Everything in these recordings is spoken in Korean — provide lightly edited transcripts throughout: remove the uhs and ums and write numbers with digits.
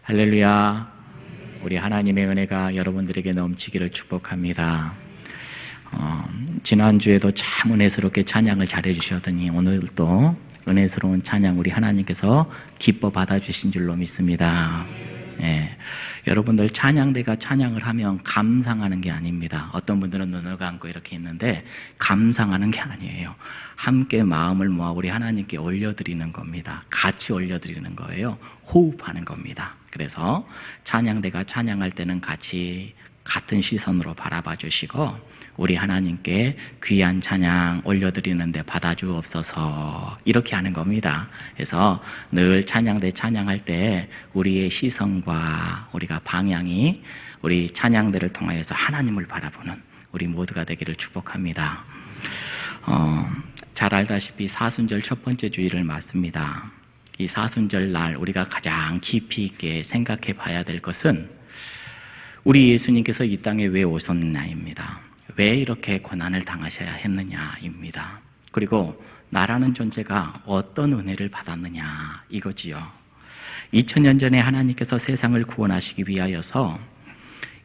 할렐루야. 우리 하나님의 은혜가 여러분들에게 넘치기를 축복합니다. 지난주에도 참 은혜스럽게 찬양을 잘해 주셨더니 오늘도 은혜스러운 찬양 우리 하나님께서 기뻐 받아주신 줄로 믿습니다. 여러분들 찬양대가 찬양을 하면 감상하는 게 아닙니다. 어떤 분들은 눈을 감고 이렇게 있는데 감상하는 게 아니에요. 함께 마음을 모아 우리 하나님께 올려드리는 겁니다. 같이 올려드리는 거예요. 호흡하는 겁니다. 그래서 찬양대가 찬양할 때는 같이 같은 시선으로 바라봐 주시고 우리 하나님께 귀한 찬양 올려드리는데 받아주옵소서 이렇게 하는 겁니다. 그래서 늘 찬양대 찬양할 때 우리의 시선과 우리가 방향이 우리 찬양대를 통하여서 하나님을 바라보는 우리 모두가 되기를 축복합니다. 잘 알다시피 사순절 첫 번째 주일을 맞습니다. 이 사순절 날 우리가 가장 깊이 있게 생각해 봐야 될 것은 우리 예수님께서 이 땅에 왜 오셨느냐입니다. 왜 이렇게 고난을 당하셔야 했느냐입니다. 그리고 나라는 존재가 어떤 은혜를 받았느냐 이거지요. 2000년 전에 하나님께서 세상을 구원하시기 위하여서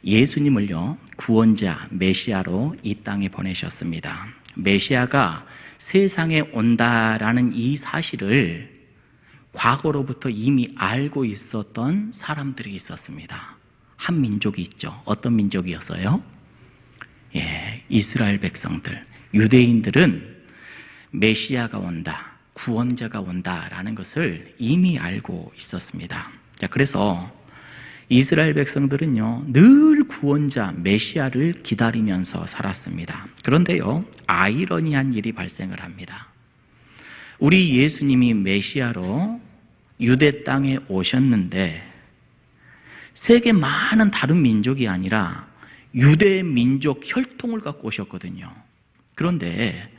예수님을요 구원자 메시아로 이 땅에 보내셨습니다. 메시아가 세상에 온다라는 이 사실을 과거로부터 이미 알고 있었던 사람들이 있었습니다. 한 민족이 있죠. 어떤 민족이었어요? 이스라엘 백성들, 유대인들은 메시아가 온다, 구원자가 온다라는 것을 이미 알고 있었습니다. 자, 그래서 이스라엘 백성들은요, 늘 구원자, 메시아를 기다리면서 살았습니다. 그런데요, 아이러니한 일이 발생을 합니다. 우리 예수님이 메시아로 유대 땅에 오셨는데 세계 많은 다른 민족이 아니라 유대 민족 혈통을 갖고 오셨거든요. 그런데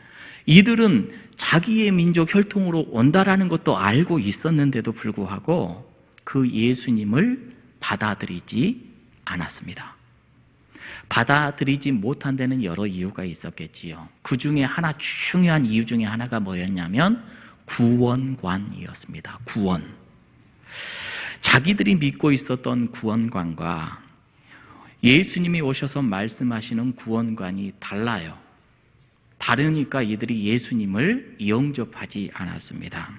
이들은 자기의 민족 혈통으로 온다라는 것도 알고 있었는데도 불구하고 그 예수님을 받아들이지 않았습니다. 받아들이지 못한 데는 여러 이유가 있었겠지요. 그 중에 하나, 중요한 이유 중에 하나가 뭐였냐면 구원관이었습니다. 구원. 자기들이 믿고 있었던 구원관과 예수님이 오셔서 말씀하시는 구원관이 달라요. 다르니까 이들이 예수님을 영접하지 않았습니다.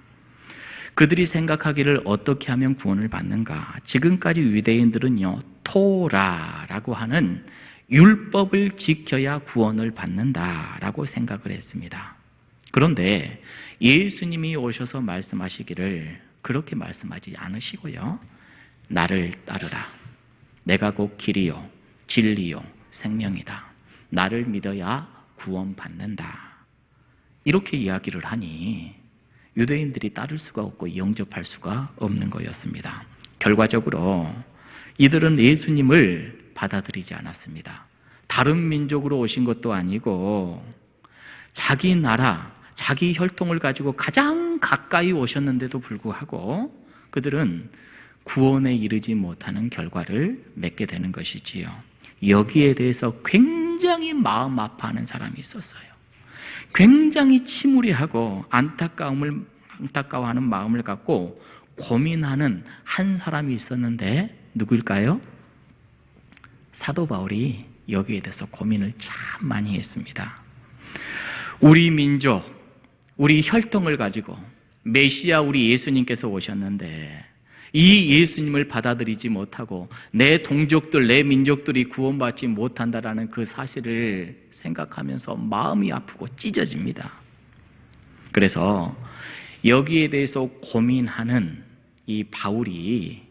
그들이 생각하기를 어떻게 하면 구원을 받는가? 지금까지 유대인들은요, 토라라고 하는 율법을 지켜야 구원을 받는다라고 생각을 했습니다. 그런데 예수님이 오셔서 말씀하시기를 그렇게 말씀하지 않으시고요, 나를 따르라. 내가 곧 길이요, 진리요, 생명이다. 나를 믿어야 구원받는다. 이렇게 이야기를 하니 유대인들이 따를 수가 없고 영접할 수가 없는 거였습니다. 결과적으로 이들은 예수님을 받아들이지 않았습니다. 다른 민족으로 오신 것도 아니고 자기 나라, 자기 혈통을 가지고 가장 가까이 오셨는데도 불구하고 그들은 구원에 이르지 못하는 결과를 맺게 되는 것이지요. 여기에 대해서 굉장히 마음 아파하는 사람이 있었어요. 굉장히 침울해하고 안타까워하는 마음을 갖고 고민하는 한 사람이 있었는데 누구일까요? 사도 바울이 여기에 대해서 고민을 참 많이 했습니다. 우리 민족, 우리 혈통을 가지고 메시아 우리 예수님께서 오셨는데 이 예수님을 받아들이지 못하고 내 동족들, 내 민족들이 구원받지 못한다라는 그 사실을 생각하면서 마음이 아프고 찢어집니다. 그래서 여기에 대해서 고민하는 이 바울이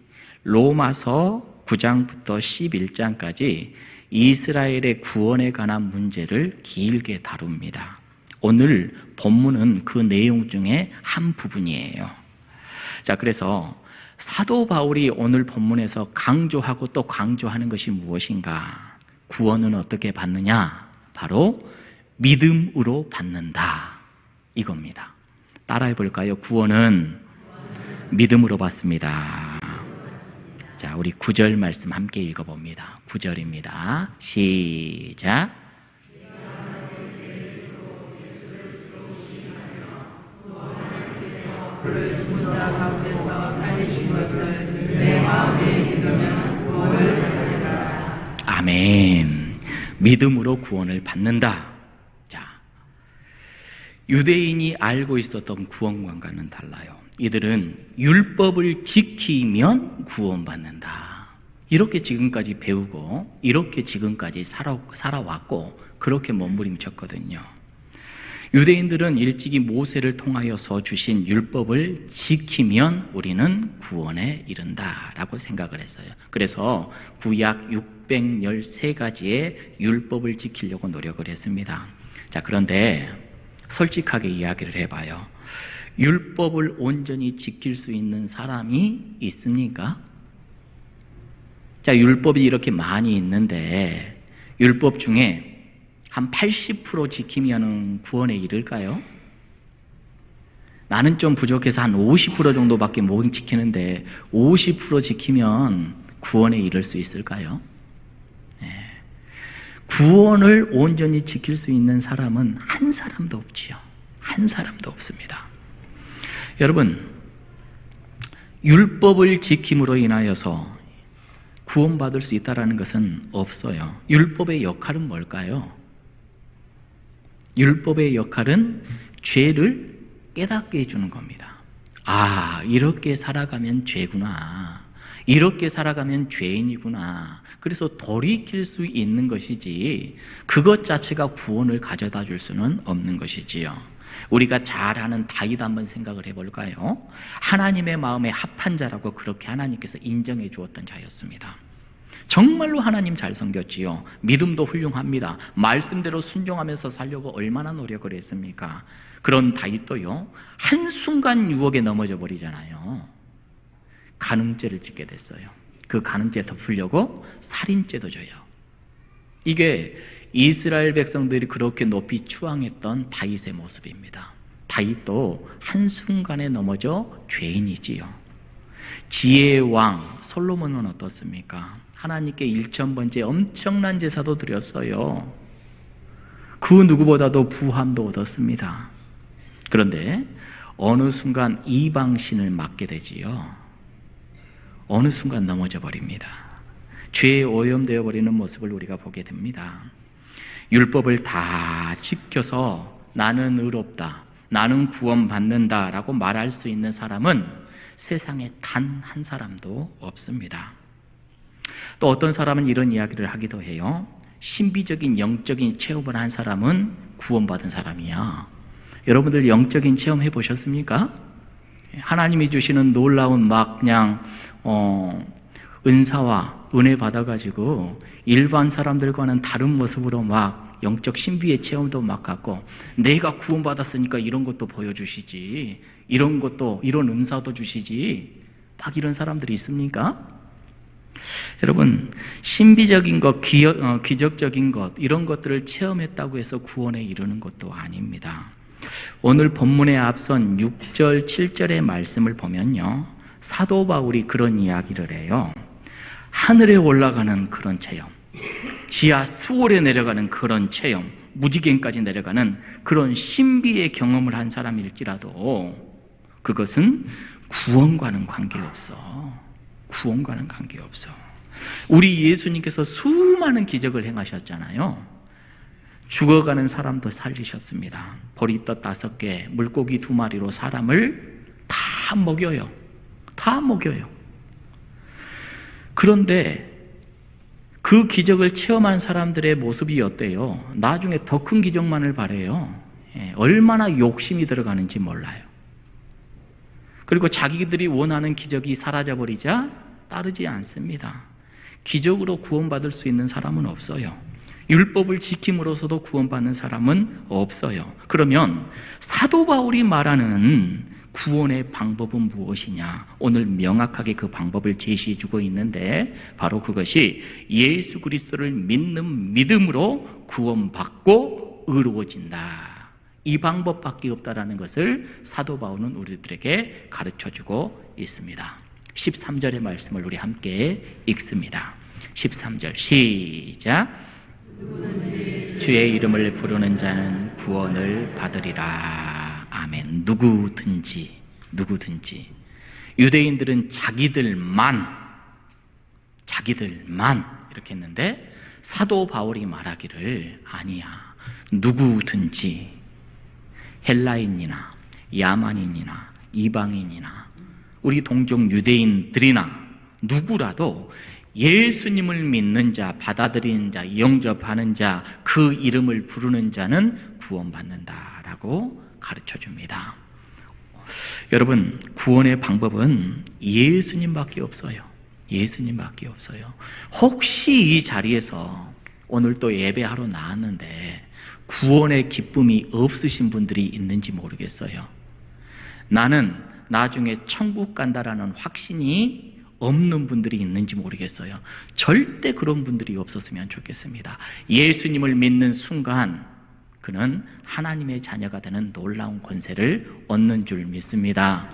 로마서 9장부터 11장까지 이스라엘의 구원에 관한 문제를 길게 다룹니다. 오늘 본문은 그 내용 중에 한 부분이에요. 자, 그래서 사도 바울이 오늘 본문에서 강조하고 또 강조하는 것이 무엇인가? 구원은 어떻게 받느냐? 바로 믿음으로 받는다. 이겁니다. 따라해 볼까요? 구원은 믿음으로 받습니다. 자, 우리 9절 말씀 함께 읽어봅니다. 9절입니다. 시작. 그를 죽은 자 가운데서 살리신 것을 내 아멘. 믿음으로 구원을 받는다. 자, 유대인이 알고 있었던 구원관과는 달라요. 이들은 율법을 지키면 구원받는다. 이렇게 지금까지 배우고 이렇게 지금까지 살아왔고 그렇게 몸부림쳤거든요. 유대인들은 일찍이 모세를 통하여서 주신 율법을 지키면 우리는 구원에 이른다라고 생각을 했어요. 그래서 구약 613가지의 율법을 지키려고 노력을 했습니다. 자, 그런데 솔직하게 이야기를 해봐요. 율법을 온전히 지킬 수 있는 사람이 있습니까? 자, 율법이 이렇게 많이 있는데 율법 중에 한 80% 지키면 구원에 이를까요? 나는 좀 부족해서 한 50% 정도밖에 못 지키는데 50% 지키면 구원에 이를 수 있을까요? 네. 구원을 온전히 지킬 수 있는 사람은 한 사람도 없지요. 한 사람도 없습니다. 여러분, 율법을 지킴으로 인하여서 구원받을 수 있다는 것은 없어요. 율법의 역할은 뭘까요? 율법의 역할은 죄를 깨닫게 해주는 겁니다. 아, 이렇게 살아가면 죄구나. 이렇게 살아가면 죄인이구나. 그래서 돌이킬 수 있는 것이지 그것 자체가 구원을 가져다 줄 수는 없는 것이지요. 우리가 잘 아는 다윗 한번 생각을 해볼까요? 하나님의 마음에 합한 자라고 그렇게 하나님께서 인정해 주었던 자였습니다. 정말로 하나님 잘 섬겼지요. 믿음도 훌륭합니다. 말씀대로 순종하면서 살려고 얼마나 노력을 했습니까? 그런 다윗도요, 한순간 유혹에 넘어져 버리잖아요. 간음죄를 짓게 됐어요. 그 간음죄 덮으려고 살인죄도 져요. 이게 이스라엘 백성들이 그렇게 높이 추앙했던 다윗의 모습입니다. 다윗도 한순간에 넘어져 죄인이지요. 지혜의 왕 솔로몬은 어떻습니까? 하나님께 1000번째 엄청난 제사도 드렸어요. 그 누구보다도 부함도 얻었습니다. 그런데 어느 순간 이방신을 맡게 되지요. 어느 순간 넘어져 버립니다. 죄에 오염되어 버리는 모습을 우리가 보게 됩니다. 율법을 다 지켜서 나는 의롭다, 나는 구원받는다 라고 말할 수 있는 사람은 세상에 단 한 사람도 없습니다. 또 어떤 사람은 이런 이야기를 하기도 해요. 신비적인 영적인 체험을 한 사람은 구원받은 사람이야. 여러분들 영적인 체험 해보셨습니까? 하나님이 주시는 놀라운 막 그냥 은사와 은혜 받아가지고 일반 사람들과는 다른 모습으로 막 영적 신비의 체험도 막 갖고 내가 구원받았으니까 이런 것도 보여주시지, 이런 것도 이런 은사도 주시지, 딱 이런 사람들이 있습니까? 여러분, 신비적인 것, 기적적인 것 이런 것들을 체험했다고 해서 구원에 이르는 것도 아닙니다. 오늘 본문에 앞선 6절, 7절의 말씀을 보면요, 사도 바울이 그런 이야기를 해요. 하늘에 올라가는 그런 체험, 지하 수월에 내려가는 그런 체험, 무지개까지 내려가는 그런 신비의 경험을 한 사람일지라도 그것은 구원과는 관계없어. 구원과는 관계없어. 우리 예수님께서 수많은 기적을 행하셨잖아요. 죽어가는 사람도 살리셨습니다. 보리떡 5개, 물고기 2마리로 사람을 다 먹여요. 다 먹여요. 그런데 그 기적을 체험한 사람들의 모습이 어때요? 나중에 더 큰 기적만을 바래요. 얼마나 욕심이 들어가는지 몰라요. 그리고 자기들이 원하는 기적이 사라져버리자 따르지 않습니다. 기적으로 구원받을 수 있는 사람은 없어요. 율법을 지킴으로써도 구원받는 사람은 없어요. 그러면 사도 바울이 말하는 구원의 방법은 무엇이냐? 오늘 명확하게 그 방법을 제시해주고 있는데 바로 그것이 예수 그리스도를 믿는 믿음으로 구원받고 의로워진다. 이 방법밖에 없다라는 것을 사도 바울은 우리들에게 가르쳐주고 있습니다. 13절의 말씀을 우리 함께 읽습니다. 13절 시작. 주의 이름을 부르는 자는 구원을 받으리라. 아멘. 누구든지 유대인들은 자기들만 자기들만 이렇게 했는데 사도 바울이 말하기를 아니야. 누구든지 헬라인이나 야만인이나 이방인이나 우리 동족 유대인들이나 누구라도 예수님을 믿는 자, 받아들이는 자, 영접하는 자, 그 이름을 부르는 자는 구원받는다라고 가르쳐 줍니다. 여러분, 구원의 방법은 예수님밖에 없어요. 예수님밖에 없어요. 혹시 이 자리에서 오늘 또 예배하러 나왔는데 구원의 기쁨이 없으신 분들이 있는지 모르겠어요. 나는 나중에 천국 간다라는 확신이 없는 분들이 있는지 모르겠어요. 절대 그런 분들이 없었으면 좋겠습니다. 예수님을 믿는 순간 그는 하나님의 자녀가 되는 놀라운 권세를 얻는 줄 믿습니다.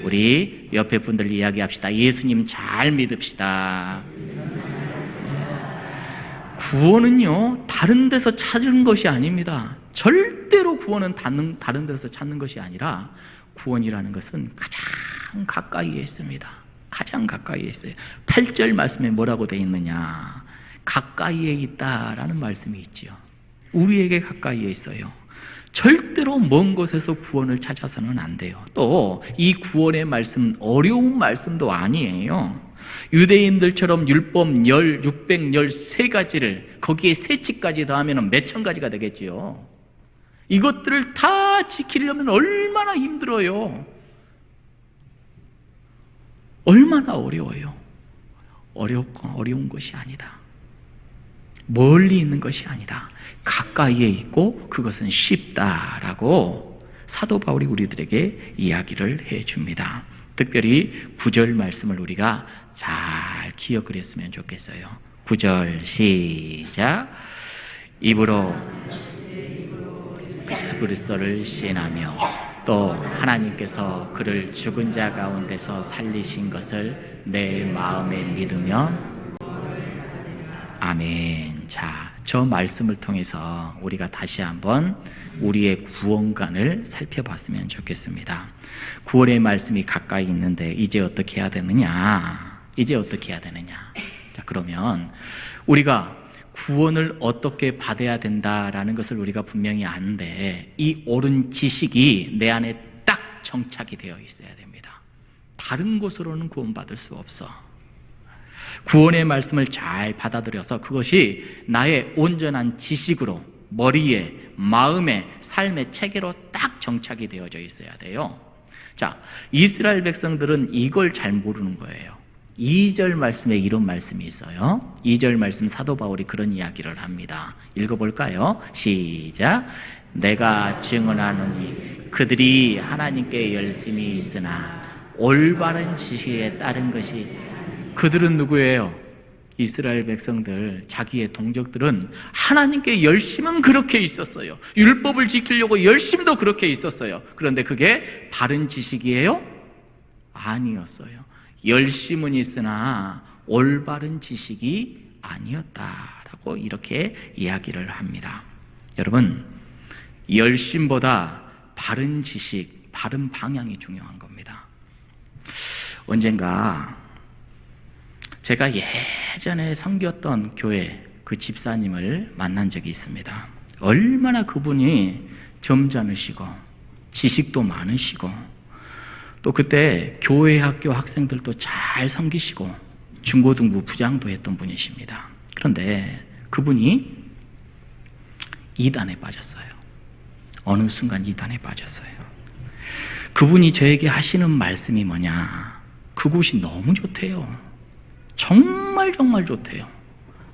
우리 옆에 분들 이야기합시다. 예수님 잘 믿읍시다. 구원은요, 다른 데서 찾은 것이 아닙니다. 절대로 구원은 다른 데서 찾는 것이 아니라 구원이라는 것은 가장 가까이에 있습니다. 가장 가까이에 있어요. 8절 말씀에 뭐라고 되어 있느냐? 가까이에 있다라는 말씀이 있지요. 우리에게 가까이에 있어요. 절대로 먼 곳에서 구원을 찾아서는 안 돼요. 또 이 구원의 말씀 어려운 말씀도 아니에요. 유대인들처럼 율법 613가지를 거기에 세치까지 더하면 몇천 가지가 되겠지요. 이것들을 다 지키려면 얼마나 힘들어요. 얼마나 어려워요. 어려운 것이 아니다. 멀리 있는 것이 아니다. 가까이에 있고 그것은 쉽다라고 사도 바울이 우리들에게 이야기를 해줍니다. 특별히 9절 말씀을 우리가 잘 기억을 했으면 좋겠어요. 9절 시작. 입으로 그리스도를 시인하며 또 하나님께서 그를 죽은 자 가운데서 살리신 것을 내 마음에 믿으면 아멘. 자, 저 말씀을 통해서 우리가 다시 한번 우리의 구원관을 살펴봤으면 좋겠습니다. 구원의 말씀이 가까이 있는데 이제 어떻게 해야 되느냐? 이제 어떻게 해야 되느냐? 자, 그러면 우리가 구원을 어떻게 받아야 된다라는 것을 우리가 분명히 아는데 이 옳은 지식이 내 안에 딱 정착이 되어 있어야 됩니다. 다른 곳으로는 구원받을 수 없어. 구원의 말씀을 잘 받아들여서 그것이 나의 온전한 지식으로 머리에, 마음에, 삶의 체계로 딱 정착이 되어져 있어야 돼요. 자, 이스라엘 백성들은 이걸 잘 모르는 거예요. 2절 말씀에 이런 말씀이 있어요. 2절 말씀 사도 바울이 그런 이야기를 합니다. 읽어볼까요? 시작. 내가 증언하노니 그들이 하나님께 열심히 있으나 올바른 지식에 따른 것이. 그들은 누구예요? 이스라엘 백성들, 자기의 동족들은 하나님께 열심은 그렇게 있었어요. 율법을 지키려고 열심도 그렇게 있었어요. 그런데 그게 바른 지식이에요? 아니었어요. 열심은 있으나 올바른 지식이 아니었다라고 이렇게 이야기를 합니다. 여러분, 열심보다 바른 지식, 바른 방향이 중요한 겁니다. 언젠가 제가 예전에 섬겼던 교회 그 집사님을 만난 적이 있습니다. 얼마나 그분이 점잖으시고 지식도 많으시고 또 그때 교회 학교 학생들도 잘 섬기시고 중고등부 부장도 했던 분이십니다. 그런데 그분이 이단에 빠졌어요. 어느 순간 이단에 빠졌어요. 그분이 저에게 하시는 말씀이 뭐냐? 그곳이 너무 좋대요. 정말 좋대요.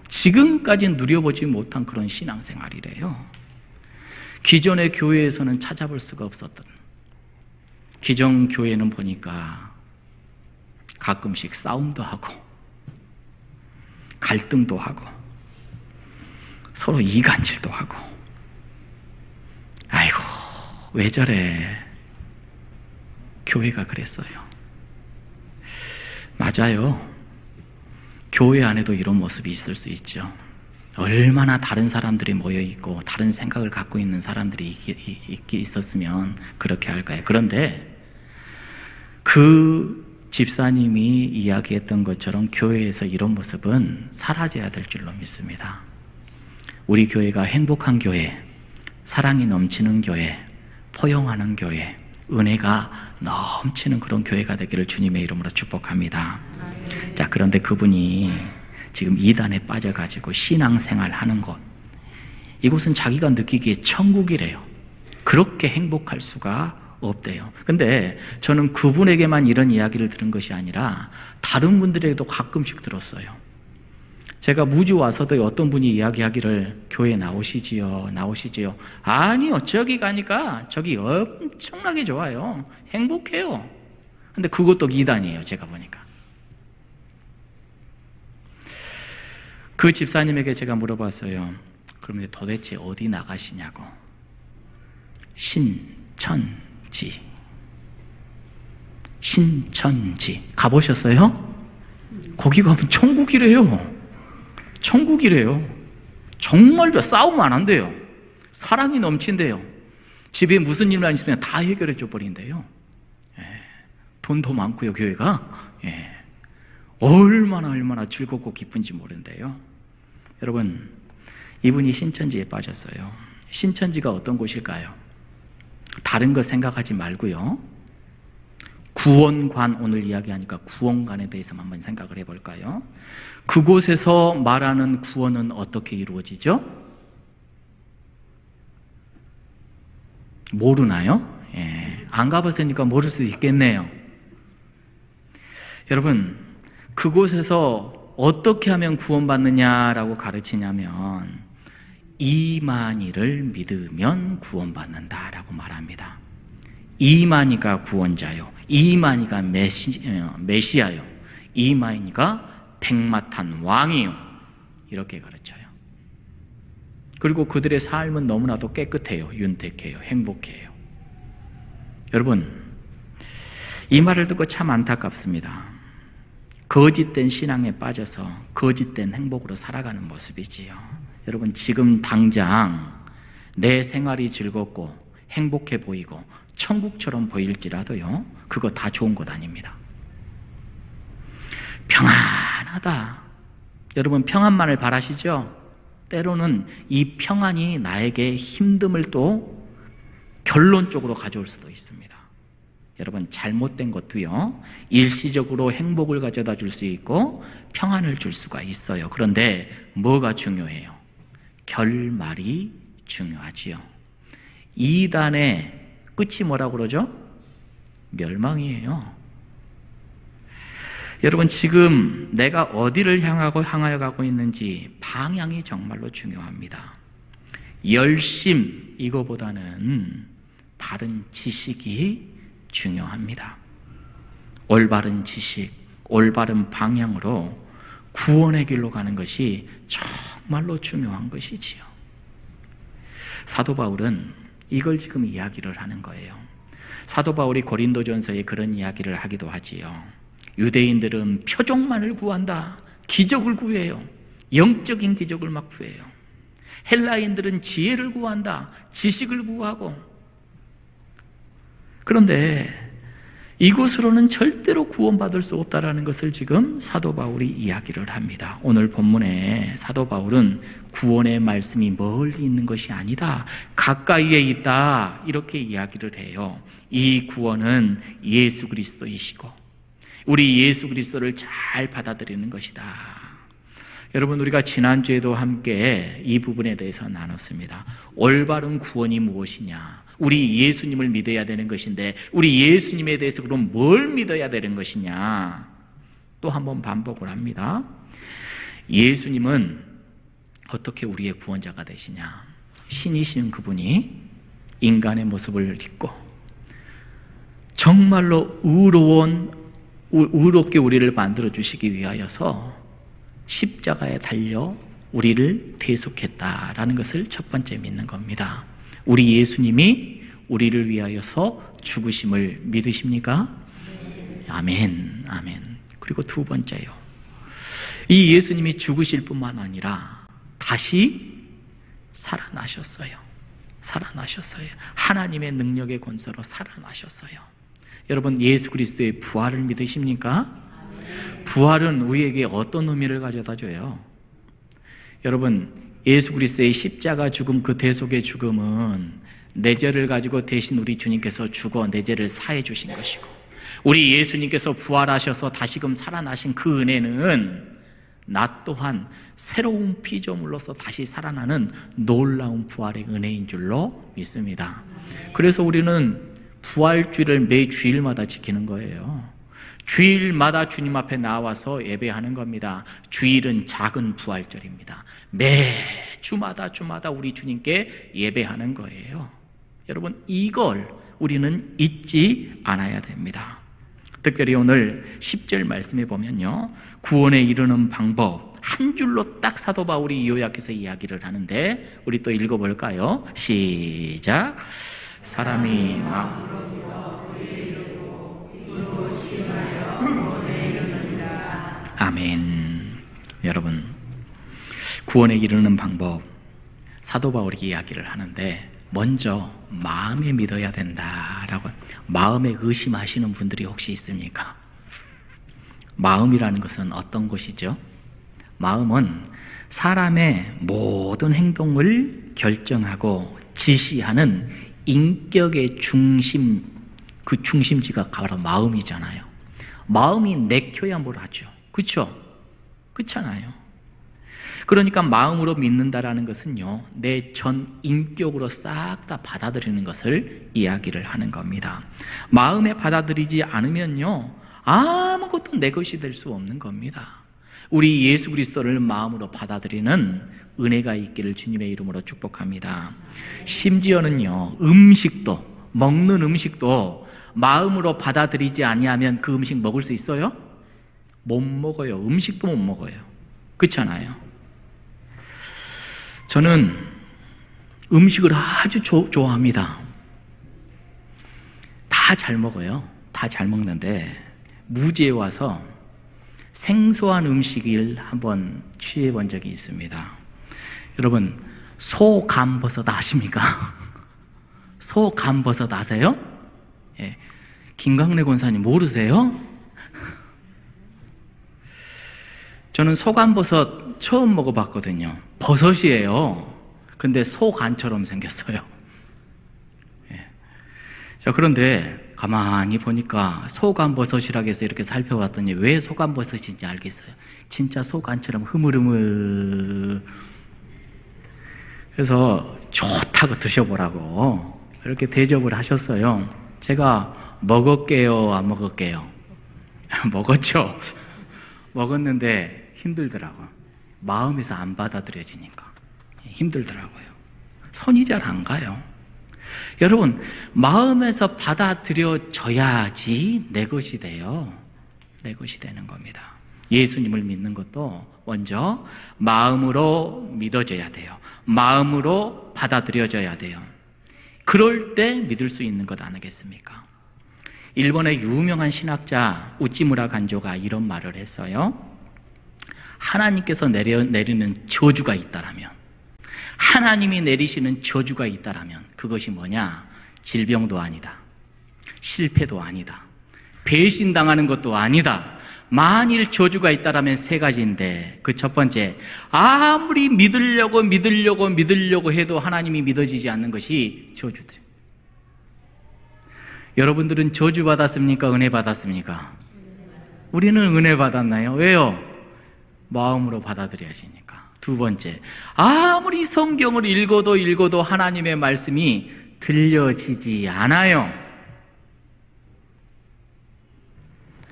지금까지 누려보지 못한 그런 신앙생활이래요. 기존의 교회에서는 찾아볼 수가 없었던, 기존 교회는 보니까 가끔씩 싸움도 하고 갈등도 하고 서로 이간질도 하고, 아이고 왜 저래. 교회가 그랬어요. 맞아요. 교회 안에도 이런 모습이 있을 수 있죠. 얼마나 다른 사람들이 모여있고 다른 생각을 갖고 있는 사람들이 있었으면 그렇게 할까요? 그런데 그 집사님이 이야기했던 것처럼 교회에서 이런 모습은 사라져야 될 줄로 믿습니다. 우리 교회가 행복한 교회, 사랑이 넘치는 교회, 포용하는 교회, 은혜가 넘치는 그런 교회가 되기를 주님의 이름으로 축복합니다. 자, 그런데 그분이 지금 이단에 빠져가지고 신앙생활 하는 곳, 이곳은 자기가 느끼기에 천국이래요. 그렇게 행복할 수가 없대요. 근데 저는 그분에게만 이런 이야기를 들은 것이 아니라 다른 분들에게도 가끔씩 들었어요. 제가 무주 와서도 어떤 분이 이야기하기를 교회 나오시지요. 아니요, 저기 가니까 저기 엄청나게 좋아요. 행복해요. 근데 그것도 이단이에요, 제가 보니까. 그 집사님에게 제가 물어봤어요. 그러면 도대체 어디 나가시냐고. 신천지 가보셨어요? 거기 가면 천국이래요. 정말 싸우면 안 한대요. 사랑이 넘친대요. 집에 무슨 일만 있으면 다 해결해 줘 버린대요. 돈도 많고요, 교회가. 얼마나 즐겁고 기쁜지 모른대요. 여러분, 이분이 신천지에 빠졌어요. 신천지가 어떤 곳일까요? 다른 거 생각하지 말고요, 구원관, 오늘 이야기하니까 구원관에 대해서 한번 생각을 해볼까요? 그곳에서 말하는 구원은 어떻게 이루어지죠? 모르나요? 안 가봤으니까 모를 수도 있겠네요. 여러분, 그곳에서 어떻게 하면 구원받느냐라고 가르치냐면 이만희를 믿으면 구원받는다라고 말합니다. 이만희가 구원자요, 이만희가 메시아요, 이만희가 백마탄 왕이요, 이렇게 가르쳐요. 그리고 그들의 삶은 너무나도 깨끗해요, 윤택해요, 행복해요. 여러분, 이 말을 듣고 참 안타깝습니다. 거짓된 신앙에 빠져서 거짓된 행복으로 살아가는 모습이지요. 여러분, 지금 당장 내 생활이 즐겁고 행복해 보이고 천국처럼 보일지라도요, 그거 다 좋은 것 아닙니다. 평안하다. 여러분, 평안만을 바라시죠? 때로는 이 평안이 나에게 힘듦을 또 결론적으로 가져올 수도 있습니다. 여러분, 잘못된 것도요, 일시적으로 행복을 가져다 줄 수 있고 평안을 줄 수가 있어요. 그런데 뭐가 중요해요? 결말이 중요하지요. 이단의 끝이 뭐라고 그러죠? 멸망이에요. 여러분, 지금 내가 어디를 향하여 가고 있는지 방향이 정말로 중요합니다. 열심, 이거보다는 바른 지식이 중요합니다. 올바른 지식, 올바른 방향으로 구원의 길로 가는 것이 정말로 중요한 것이지요. 사도 바울은 이걸 지금 이야기를 하는 거예요. 사도 바울이 고린도전서에 그런 이야기를 하기도 하지요. 유대인들은 표적만을 구한다. 기적을 구해요. 영적인 기적을 막 구해요. 헬라인들은 지혜를 구한다. 지식을 구하고. 그런데 이곳으로는 절대로 구원받을 수 없다라는 것을 지금 사도 바울이 이야기를 합니다. 오늘 본문에 사도 바울은 구원의 말씀이 멀리 있는 것이 아니다, 가까이에 있다, 이렇게 이야기를 해요. 이 구원은 예수 그리스도이시고 우리 예수 그리스도를 잘 받아들이는 것이다. 여러분, 우리가 지난주에도 함께 이 부분에 대해서 나눴습니다. 올바른 구원이 무엇이냐? 우리 예수님을 믿어야 되는 것인데 우리 예수님에 대해서 그럼 뭘 믿어야 되는 것이냐? 또 한번 반복을 합니다. 예수님은 어떻게 우리의 구원자가 되시냐? 신이신 그분이 인간의 모습을 입고 정말로 의롭게 우리를 만들어 주시기 위하여서 십자가에 달려 우리를 대속했다라는 것을 첫 번째 믿는 겁니다. 우리 예수님이 우리를 위하여서 죽으심을 믿으십니까? 아멘, 아멘. 그리고 두 번째요, 이 예수님이 죽으실 뿐만 아니라 다시 살아나셨어요. 하나님의 능력의 권세로 살아나셨어요. 여러분, 예수 그리스도의 부활을 믿으십니까? 부활은 우리에게 어떤 의미를 가져다 줘요? 여러분, 예수 그리스도의 십자가 죽음, 그 대속의 죽음은 내 죄를 가지고 대신 우리 주님께서 죽어 내 죄를 사해 주신 것이고, 우리 예수님께서 부활하셔서 다시금 살아나신 그 은혜는 나 또한 새로운 피조물로서 다시 살아나는 놀라운 부활의 은혜인 줄로 믿습니다. 그래서 우리는 부활주일을 매 주일마다 지키는 거예요. 주일마다 주님 앞에 나와서 예배하는 겁니다. 주일은 작은 부활절입니다. 매 주마다 우리 주님께 예배하는 거예요. 여러분, 이걸 우리는 잊지 않아야 됩니다. 특별히 오늘 10절 말씀에 보면요, 구원에 이르는 방법 한 줄로 딱 사도 바울이 요약해서 이야기를 하는데, 우리 또 읽어볼까요? 시작. 사람이 아멘. 여러분, 구원에 이르는 방법 사도 바울이 이야기를 하는데, 먼저 마음에 믿어야 된다라고. 마음에 의심하시는 분들이 혹시 있습니까? 마음이라는 것은 어떤 것이죠? 마음은 사람의 모든 행동을 결정하고 지시하는 인격의 중심, 그 중심지가 바로 마음이잖아요. 마음이 내켜야 뭘 하죠. 그렇죠? 그렇잖아요. 그러니까 마음으로 믿는다라는 것은요, 내 전 인격으로 싹 다 받아들이는 것을 이야기를 하는 겁니다. 마음에 받아들이지 않으면요, 아무것도 내 것이 될 수 없는 겁니다. 우리 예수 그리스도를 마음으로 받아들이는 은혜가 있기를 주님의 이름으로 축복합니다. 심지어는요, 음식도, 먹는 음식도 마음으로 받아들이지 아니하면 그 음식 먹을 수 있어요? 못 먹어요. 음식도 못 먹어요. 그렇잖아요. 저는 음식을 아주 좋아합니다. 다 잘 먹어요. 다 잘 먹는데 무지에 와서 생소한 음식을 한번 취해 본 적이 있습니다. 여러분, 소감버섯 아십니까? 소감버섯 아세요? 예. 김강래 권사님 모르세요? 저는 소감버섯 처음 먹어봤거든요. 버섯이에요. 근데 소간처럼 생겼어요. 예. 자, 그런데 가만히 보니까 소간버섯이라고 해서 이렇게 살펴봤더니 왜 소간버섯인지 알겠어요. 진짜 소간처럼 흐물흐물. 그래서 좋다고 드셔보라고 이렇게 대접을 하셨어요. 제가 먹을게요, 안 먹을게요? 먹었죠. 먹었는데 힘들더라고요. 마음에서 안 받아들여지니까 힘들더라고요. 손이 잘 안 가요. 여러분, 마음에서 받아들여져야지 내 것이 돼요. 내 것이 되는 겁니다. 예수님을 믿는 것도 먼저 마음으로 믿어져야 돼요. 마음으로 받아들여져야 돼요. 그럴 때 믿을 수 있는 것 아니겠습니까? 일본의 유명한 신학자 우찌무라 간조가 이런 말을 했어요. 하나님께서 내리는 저주가 있다라면, 하나님이 내리시는 저주가 있다라면 그것이 뭐냐? 질병도 아니다, 실패도 아니다, 배신당하는 것도 아니다. 만일 저주가 있다라면 세 가지인데, 그 첫 번째, 아무리 믿으려고 해도 하나님이 믿어지지 않는 것이 저주들. 여러분들은 저주 받았습니까? 은혜 받았습니까? 우리는 은혜 받았나요? 왜요? 마음으로 받아들여지니까. 두 번째, 아무리 성경을 읽어도 하나님의 말씀이 들려지지 않아요.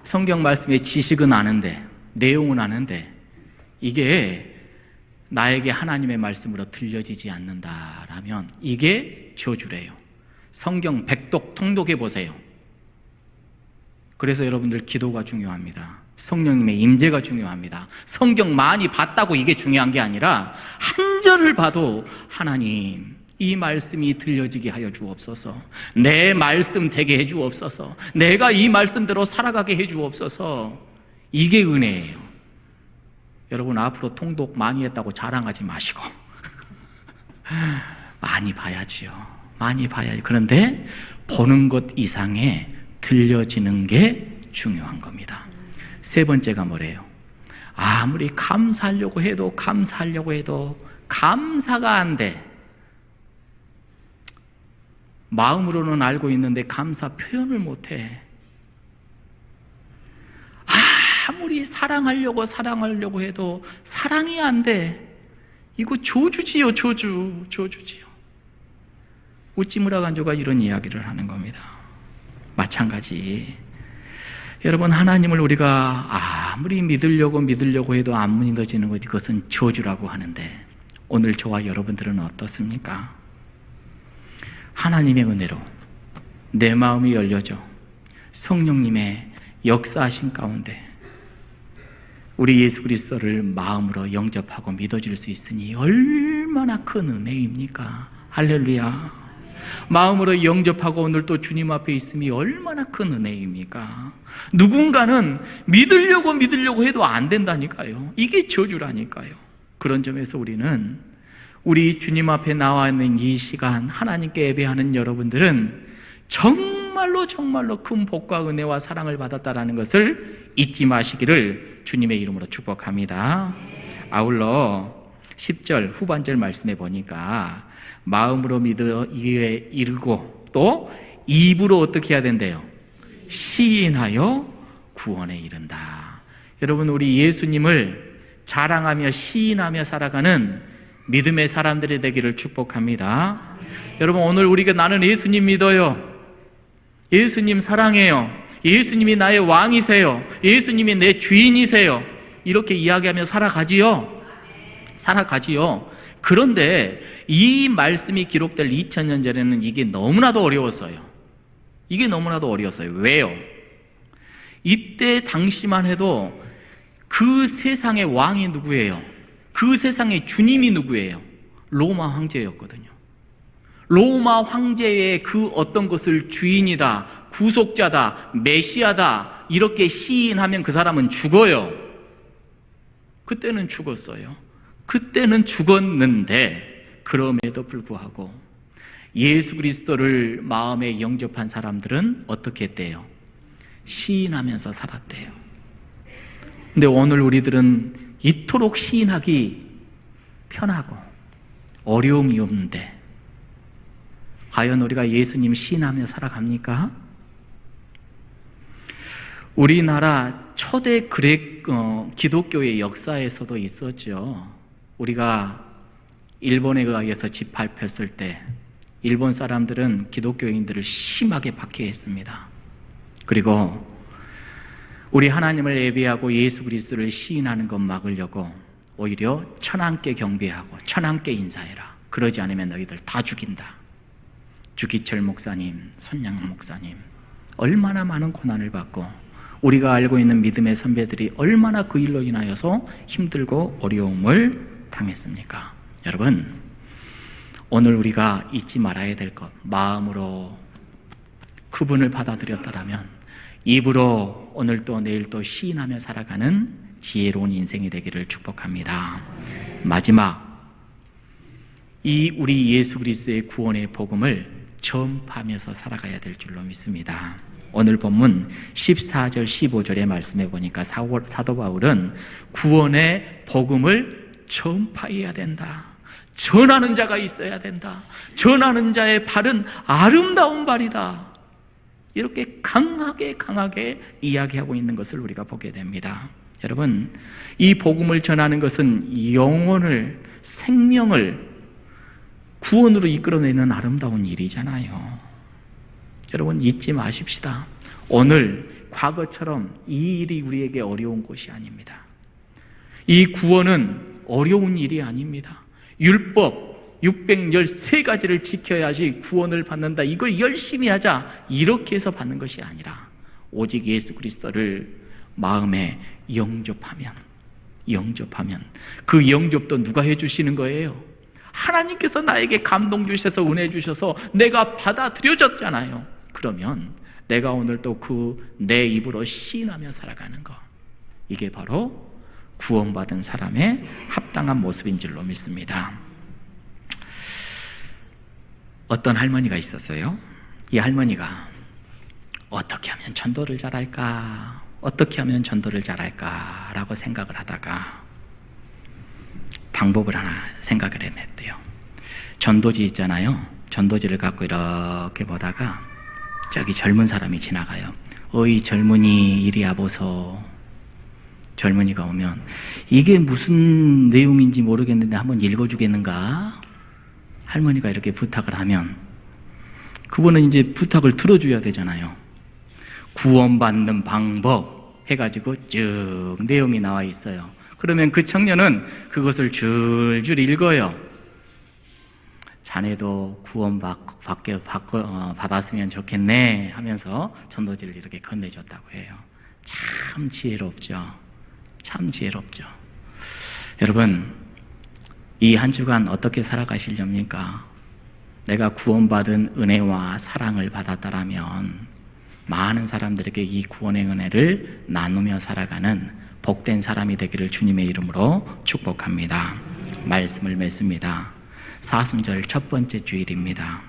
성경 말씀의 지식은 아는데, 내용은 아는데 이게 나에게 하나님의 말씀으로 들려지지 않는다라면 이게 저주래요. 성경 백독 통독해 보세요. 그래서 여러분들 기도가 중요합니다. 성령님의 임재가 중요합니다. 성경 많이 봤다고 이게 중요한 게 아니라 한 절을 봐도 하나님, 이 말씀이 들려지게 하여 주옵소서. 내 말씀 되게 해 주옵소서. 내가 이 말씀대로 살아가게 해 주옵소서. 이게 은혜예요. 여러분, 앞으로 통독 많이 했다고 자랑하지 마시고 많이 봐야지요. 많이 봐야지. 그런데 보는 것 이상의 들려지는 게 중요한 겁니다. 세 번째가 뭐래요? 아무리 감사하려고 해도 감사가 안 돼. 마음으로는 알고 있는데 감사 표현을 못 해. 아무리 사랑하려고 해도 사랑이 안 돼. 이거 저주지요. 저주지요. 우찌무라 간조가 이런 이야기를 하는 겁니다. 마찬가지. 여러분, 하나님을 우리가 아무리 믿으려고 해도 안 믿어지는 것, 이것은 저주라고 하는데 오늘 저와 여러분들은 어떻습니까? 하나님의 은혜로 내 마음이 열려져 성령님의 역사하신 가운데 우리 예수 그리스도를 마음으로 영접하고 믿어질 수 있으니 얼마나 큰 은혜입니까? 할렐루야. 마음으로 영접하고 오늘 또 주님 앞에 있음이 얼마나 큰 은혜입니까? 누군가는 믿으려고 해도 안 된다니까요. 이게 저주라니까요. 그런 점에서 우리는 우리 주님 앞에 나와 있는 이 시간, 하나님께 예배하는 여러분들은 정말로 큰 복과 은혜와 사랑을 받았다라는 것을 잊지 마시기를 주님의 이름으로 축복합니다. 아울러 10절 후반절 말씀에 보니까 마음으로 믿어 이에 이르고 또 입으로 어떻게 해야 된대요? 시인하여 구원에 이른다. 여러분, 우리 예수님을 자랑하며 시인하며 살아가는 믿음의 사람들이 되기를 축복합니다. 여러분, 오늘 우리가 나는 예수님 믿어요, 예수님 사랑해요, 예수님이 나의 왕이세요, 예수님이 내 주인이세요, 이렇게 이야기하며 살아가지요. 그런데 이 말씀이 기록될 2000년 전에는 이게 너무나도 어려웠어요. 왜요? 이때 당시만 해도 그 세상의 왕이 누구예요? 그 세상의 주님이 누구예요? 로마 황제였거든요. 로마 황제의 그 어떤 것을 주인이다, 구속자다, 메시아다 이렇게 시인하면 그 사람은 죽어요. 그때는 죽었는데 그럼에도 불구하고 예수 그리스도를 마음에 영접한 사람들은 어떻게 했대요? 시인하면서 살았대요. 근데 오늘 우리들은 이토록 시인하기 편하고 어려움이 없는데 과연 우리가 예수님 시인하며 살아갑니까? 우리나라 초대 기독교의 역사에서도 있었죠. 우리가 일본에 의해서 짓밟혔을 때 일본 사람들은 기독교인들을 심하게 박해했습니다. 그리고 우리 하나님을 예배하고 예수 그리스도를 시인하는 것 막으려고 오히려 천황께 경배하고 천황께 인사해라, 그러지 않으면 너희들 다 죽인다. 주기철 목사님, 손양호 목사님 얼마나 많은 고난을 받고 우리가 알고 있는 믿음의 선배들이 얼마나 그 일로 인하여서 힘들고 어려움을 당했습니까? 여러분, 오늘 우리가 잊지 말아야 될 것, 마음으로 그분을 받아들였다라면 입으로 오늘 또 내일 또 시인하며 살아가는 지혜로운 인생이 되기를 축복합니다. 마지막, 이 우리 예수 그리스도의 구원의 복음을 전파하면서 살아가야 될 줄로 믿습니다. 오늘 본문 14절 15절의 말씀에 보니까 사도 바울은 구원의 복음을 전파해야 된다, 전하는 자가 있어야 된다, 전하는 자의 발은 아름다운 발이다, 이렇게 강하게 이야기하고 있는 것을 우리가 보게 됩니다. 여러분, 이 복음을 전하는 것은 영혼을, 생명을 구원으로 이끌어내는 아름다운 일이잖아요. 여러분, 잊지 마십시다. 오늘 과거처럼 이 일이 우리에게 어려운 것이 아닙니다. 이 구원은 어려운 일이 아닙니다. 율법 613가지를 지켜야지 구원을 받는다, 이걸 열심히 하자, 이렇게 해서 받는 것이 아니라 오직 예수 그리스도를 마음에 영접하면 그 영접도 누가 해주시는 거예요? 하나님께서 나에게 감동 주셔서 은혜 주셔서 내가 받아들여졌잖아요. 그러면 내가 오늘 또 그 내 입으로 시인하며 살아가는 것, 이게 바로 구원받은 사람의 합당한 모습인 줄로 믿습니다. 어떤 할머니가 있었어요. 이 할머니가 어떻게 하면 전도를 잘할까? 어떻게 하면 전도를 잘할까? 라고 생각을 하다가 방법을 하나 생각을 해냈대요. 전도지 있잖아요. 전도지를 갖고 이렇게 보다가 저기 젊은 사람이 지나가요. 어이 젊은이 이리 와보소. 젊은이가 오면 이게 무슨 내용인지 모르겠는데 한번 읽어주겠는가? 할머니가 이렇게 부탁을 하면 그분은 이제 부탁을 들어줘야 되잖아요. 구원받는 방법 해가지고 쭉 내용이 나와 있어요. 그러면 그 청년은 그것을 줄줄 읽어요. 자네도 받았으면 좋겠네 하면서 전도지를 이렇게 건네줬다고 해요. 참 지혜롭죠. 참 지혜롭죠. 여러분, 이 한 주간 어떻게 살아가시렵니까? 내가 구원받은 은혜와 사랑을 받았다라면 많은 사람들에게 이 구원의 은혜를 나누며 살아가는 복된 사람이 되기를 주님의 이름으로 축복합니다. 말씀을 맺습니다. 사순절 첫 번째 주일입니다.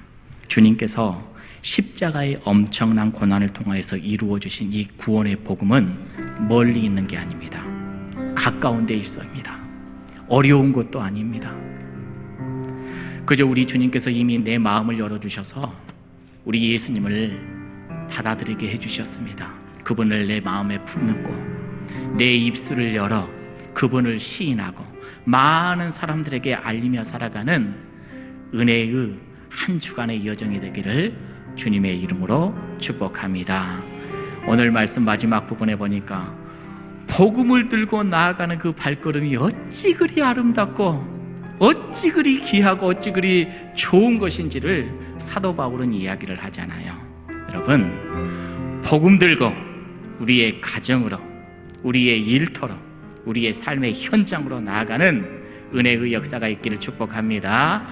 주님께서 십자가의 엄청난 고난을 통하여서 이루어 주신 이 구원의 복음은 멀리 있는 게 아닙니다. 가까운 데 있습니다. 어려운 것도 아닙니다. 그저 우리 주님께서 이미 내 마음을 열어주셔서 우리 예수님을 받아들이게 해주셨습니다. 그분을 내 마음에 품고 내 입술을 열어 그분을 시인하고 많은 사람들에게 알리며 살아가는 은혜의 한 주간의 여정이 되기를 주님의 이름으로 축복합니다. 오늘 말씀 마지막 부분에 보니까 복음을 들고 나아가는 그 발걸음이 어찌 그리 아름답고 어찌 그리 귀하고 어찌 그리 좋은 것인지를 사도 바울은 이야기를 하잖아요. 여러분, 복음 들고 우리의 가정으로, 우리의 일터로, 우리의 삶의 현장으로 나아가는 은혜의 역사가 있기를 축복합니다.